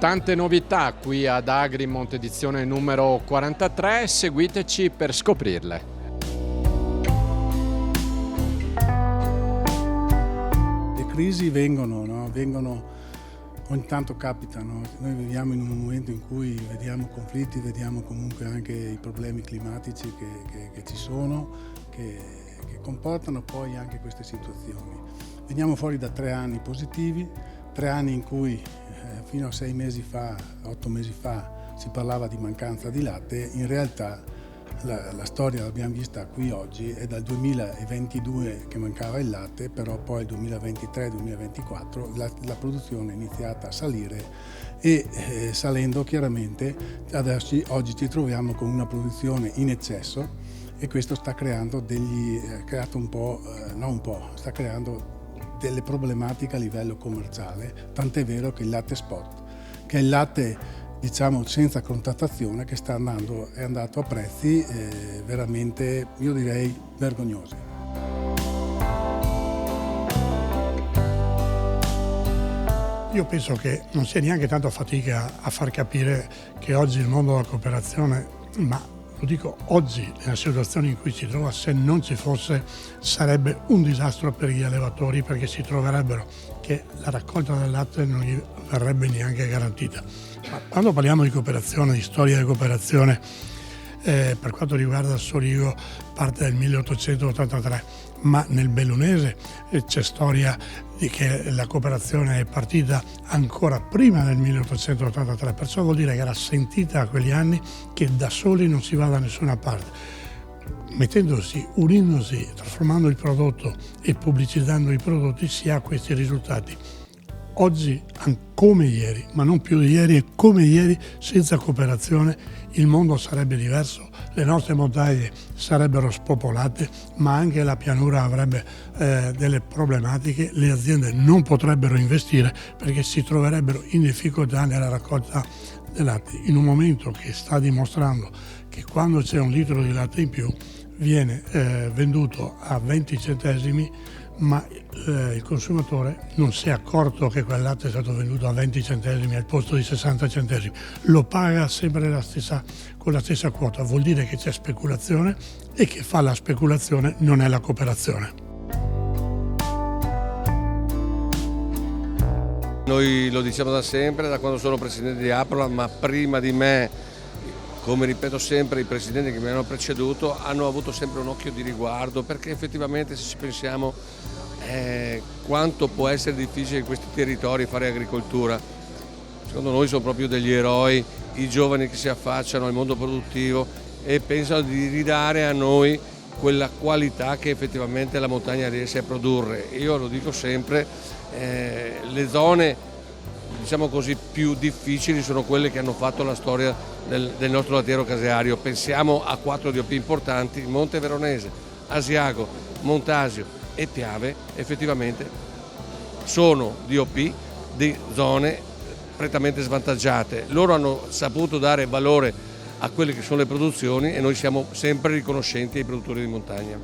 Tante novità qui ad Agri Monte Edizione numero 43, seguiteci per scoprirle. Le crisi vengono, no? Ogni tanto capitano. Noi viviamo in un momento in cui vediamo conflitti, vediamo comunque anche i problemi climatici che ci sono, che comportano poi anche queste situazioni. Veniamo fuori da 3 anni positivi, 3 anni in cui fino a 6 mesi fa, 8 mesi fa, si parlava di mancanza di latte. In realtà la storia l'abbiamo vista qui oggi, è dal 2022 che mancava il latte, però poi il 2023-2024 la produzione è iniziata a salire e salendo chiaramente oggi ci troviamo con una produzione in eccesso e questo sta creando sta creando delle problematiche a livello commerciale, tant'è vero che il latte spot, che è il latte diciamo senza contrattazione, che è andato a prezzi veramente, io direi, vergognosi. Io penso che non sia neanche tanto fatica a far capire che oggi il mondo della cooperazione, ma lo dico oggi, nella situazione in cui si trova, se non ci fosse sarebbe un disastro per gli allevatori, perché si troverebbero che la raccolta del latte non gli verrebbe neanche garantita. Ma quando parliamo di cooperazione, di storia di cooperazione, per quanto riguarda il Soligo parte del 1883, ma nel Bellunese c'è storia di che la cooperazione è partita ancora prima del 1883, perciò vuol dire che era sentita a quegli anni che da soli non si va da nessuna parte. Unindosi, trasformando il prodotto e pubblicizzando i prodotti si ha questi risultati. Oggi, come ieri, ma non più di ieri, e come ieri, senza cooperazione il mondo sarebbe diverso, le nostre montagne sarebbero spopolate, ma anche la pianura avrebbe delle problematiche, le aziende non potrebbero investire perché si troverebbero in difficoltà nella raccolta del latte, in un momento che sta dimostrando che quando c'è un litro di latte in più viene venduto a 20 centesimi, ma il consumatore non si è accorto che quel latte è stato venduto a 20 centesimi al posto di 60 centesimi, lo paga sempre con la stessa quota. Vuol dire che c'è speculazione e che fa la speculazione non è la cooperazione. Noi lo diciamo da sempre, da quando sono presidente di Aprola, ma prima di me, come ripeto sempre, i presidenti che mi hanno preceduto hanno avuto sempre un occhio di riguardo, perché effettivamente se ci pensiamo quanto può essere difficile in questi territori fare agricoltura. Secondo noi sono proprio degli eroi i giovani che si affacciano al mondo produttivo e pensano di ridare a noi quella qualità che effettivamente la montagna riesce a produrre. Io lo dico sempre, le zone diciamo così più difficili sono quelle che hanno fatto la storia del nostro lattiero caseario. Pensiamo a 4 DOP importanti: Monte Veronese, Asiago, Montasio e Piave. Effettivamente sono DOP di zone prettamente svantaggiate. Loro hanno saputo dare valore a quelle che sono le produzioni e noi siamo sempre riconoscenti ai produttori di montagna.